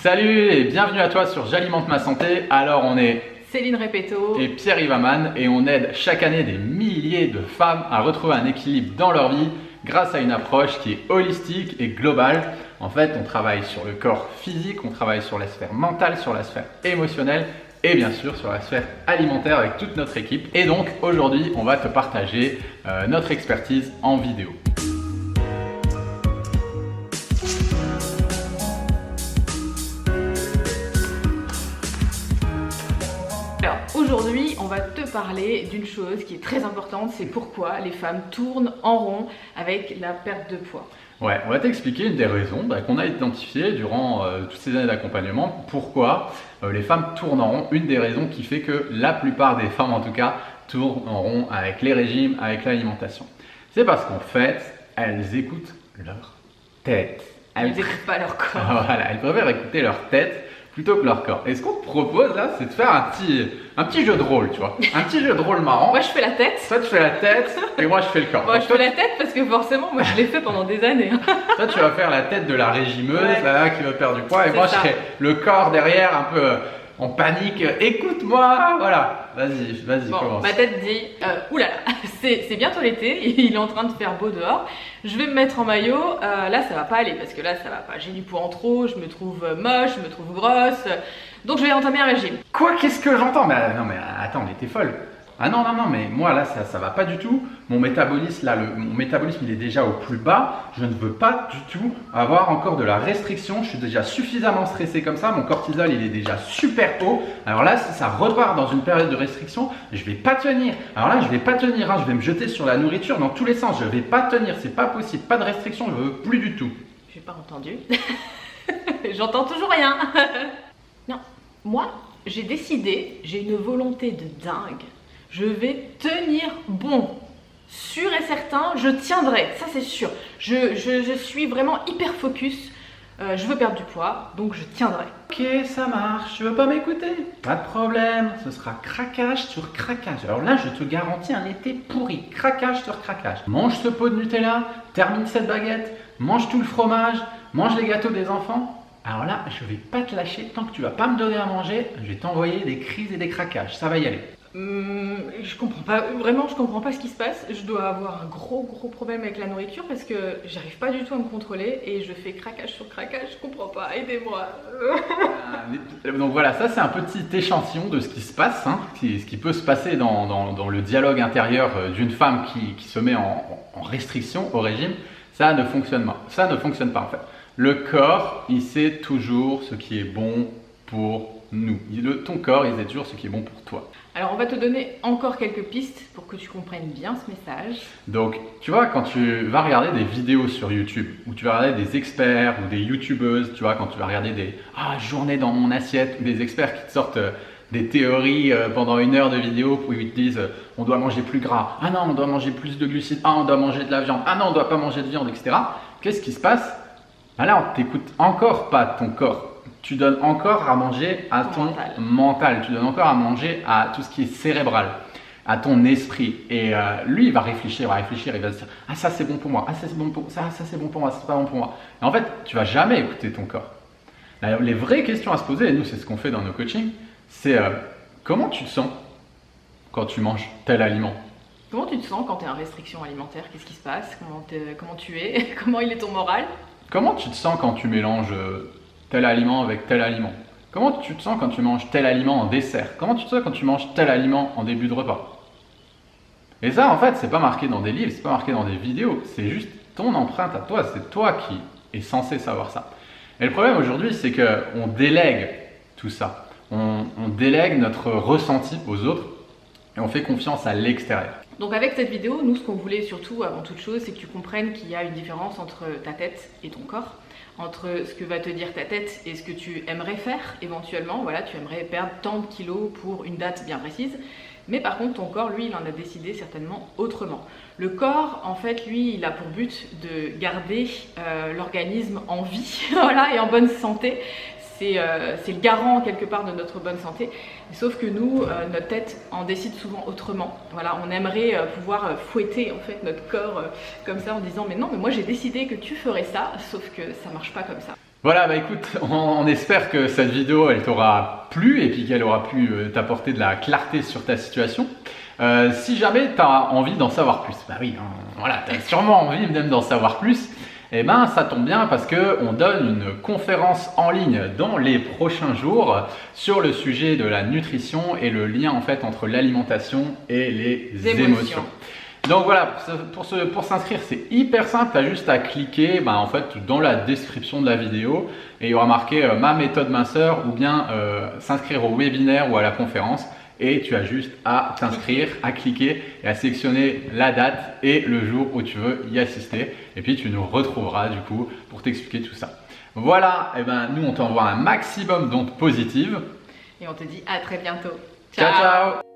Salut et bienvenue à toi sur J'alimente ma santé. Alors on est Céline Repetto et Pierre Ivaman et on aide chaque année des milliers de femmes à retrouver un équilibre dans leur vie grâce à une approche qui est holistique et globale. En fait, on travaille sur le corps physique, on travaille sur la sphère mentale, sur la sphère émotionnelle et bien sûr sur la sphère alimentaire avec toute notre équipe. Et donc aujourd'hui, on va te partager notre expertise en vidéo. Alors aujourd'hui, on va te parler d'une chose qui est très importante, c'est pourquoi les femmes tournent en rond avec la perte de poids. Ouais, on va t'expliquer une des raisons qu'on a identifiées durant toutes ces années d'accompagnement, pourquoi les femmes tournent en rond, une des raisons qui fait que la plupart des femmes en tout cas tournent en rond avec les régimes, avec l'alimentation. C'est parce qu'en fait, elles écoutent leur tête. Elles n'écoutent pas leur corps. Voilà, elles préfèrent écouter leur tête plutôt que leur corps. Et ce qu'on te propose là, c'est de faire un petit jeu de rôle, tu vois. Un petit jeu de rôle marrant. Moi je fais la tête. Toi tu fais la tête et moi je fais le corps. Moi je fais la tête parce que forcément, moi je l'ai fait pendant des années. Toi tu vas faire la tête de la régimeuse Ouais. là, qui va perdre du poids et C'est moi ça. je serai le corps derrière un peu en panique. Écoute-moi, voilà. Vas-y, Bon, commence. ma tête dit oulala, c'est bientôt l'été, il est en train de faire beau dehors. Je vais me mettre en maillot. Là, ça va pas aller parce que là, ça va pas. J'ai du poids en trop, je me trouve moche, je me trouve grosse. Donc, je vais entamer un régime. Quoi, qu'est-ce que j'entends? Non mais attends, mais t'es folle. Ah non, mais moi là ça va pas du tout. Mon métabolisme là, mon métabolisme il est déjà au plus bas. Je ne veux pas du tout avoir encore de la restriction. Je suis déjà suffisamment stressé comme ça. Mon cortisol il est déjà super haut. Alors là, si ça repart dans une période de restriction, je vais pas tenir. Alors là, je vais pas tenir. Je vais me jeter sur la nourriture dans tous les sens. Je vais pas tenir. C'est pas possible. Pas de restriction. Je veux plus du tout. J'ai pas entendu. J'entends toujours rien. Non, moi, j'ai décidé, j'ai une volonté de dingue. Je vais tenir bon. Sûr et certain, je tiendrai, ça c'est sûr. Je suis vraiment hyper focus. Je veux perdre du poids, donc je tiendrai. Ok, ça marche. Tu veux pas m'écouter? Pas de problème. Ce sera craquage sur craquage. Alors là, je te garantis un été pourri. Craquage sur craquage. Mange ce pot de Nutella, termine cette baguette, mange tout le fromage, mange les gâteaux des enfants. Alors là, je vais pas te lâcher tant que tu vas pas me donner à manger. Je vais t'envoyer des crises et des craquages. Ça va y aller. Je comprends pas, vraiment je comprends pas ce qui se passe. Je dois avoir un gros problème avec la nourriture parce que j'arrive pas du tout à me contrôler et je fais craquage sur craquage, je comprends pas, aidez-moi. Donc voilà, ça c'est un petit échantillon de ce qui se passe, ce qui peut se passer dans le dialogue intérieur d'une femme qui se met en restriction au régime. Ça ne fonctionne pas. Ça ne fonctionne pas en fait. Le corps, il sait toujours ce qui est bon pour nous. Ton corps, il sait toujours ce qui est bon pour toi. Alors on va te donner encore quelques pistes pour que tu comprennes bien ce message. Donc, tu vois, quand tu vas regarder des vidéos sur YouTube, ou tu vas regarder des experts ou des youtubeuses, tu vois, quand tu vas regarder des journées dans mon assiette, ou des experts qui te sortent des théories pendant 1 heure de vidéo où ils te disent on doit manger plus gras, ah non, on doit manger plus de glucides, ah on doit manger de la viande, ah non, on doit pas manger de viande, etc. Qu'est-ce qui se passe? Là, on t'écoute encore pas ton corps. Tu donnes encore à manger à ton mental. Tu donnes encore à manger à tout ce qui est cérébral, à ton esprit. Et lui, il va réfléchir, il va se dire ah ça c'est bon pour moi, ah ça c'est bon pour ça, ça c'est bon pour moi, ça c'est pas bon pour moi. Et en fait, tu vas jamais écouter ton corps. Là, les vraies questions à se poser, et nous c'est ce qu'on fait dans nos coachings, c'est comment tu te sens quand tu manges tel aliment? Comment tu te sens quand tu es en restriction alimentaire? Qu'est-ce qui se passe? Comment tu es? Comment il est ton moral? Comment tu te sens quand tu mélanges tel aliment avec tel aliment? Comment tu te sens quand tu manges tel aliment en dessert? Comment tu te sens quand tu manges tel aliment en début de repas? Et ça, en fait, c'est pas marqué dans des livres, c'est pas marqué dans des vidéos, c'est juste ton empreinte à toi, c'est toi qui es censé savoir ça. Et le problème aujourd'hui, c'est qu'on délègue tout ça. On délègue notre ressenti aux autres et on fait confiance à l'extérieur. Donc avec cette vidéo, nous ce qu'on voulait surtout avant toute chose, c'est que tu comprennes qu'il y a une différence entre ta tête et ton corps, entre ce que va te dire ta tête et ce que tu aimerais faire éventuellement. Voilà, tu aimerais perdre tant de kilos pour une date bien précise, mais par contre ton corps, lui, il en a décidé certainement autrement. Le corps, en fait, lui, il a pour but de garder l'organisme en vie, voilà, et en bonne santé. C'est le garant quelque part de notre bonne santé, sauf que nous, notre tête en décide souvent autrement. Voilà, on aimerait pouvoir fouetter en fait notre corps comme ça en disant mais non, mais moi j'ai décidé que tu ferais ça, sauf que ça marche pas comme ça. Voilà, bah écoute, on espère que cette vidéo elle t'aura plu et puis qu'elle aura pu t'apporter de la clarté sur ta situation. Si jamais tu as envie d'en savoir plus, bah oui, hein, voilà, tu as sûrement envie même d'en savoir plus, et ben ça tombe bien parce qu'on donne une conférence en ligne dans les prochains jours sur le sujet de la nutrition et le lien en fait entre l'alimentation et les émotions. Donc voilà, pour s'inscrire, c'est hyper simple, tu as juste à cliquer en fait, dans la description de la vidéo et il y aura marqué ma méthode minceur ou bien s'inscrire au webinaire ou à la conférence et tu as juste à t'inscrire, à cliquer et à sélectionner la date et le jour où tu veux y assister et puis tu nous retrouveras du coup pour t'expliquer tout ça. Voilà, et ben nous on t'envoie un maximum d'ondes positives et on te dit à très bientôt. Ciao ciao.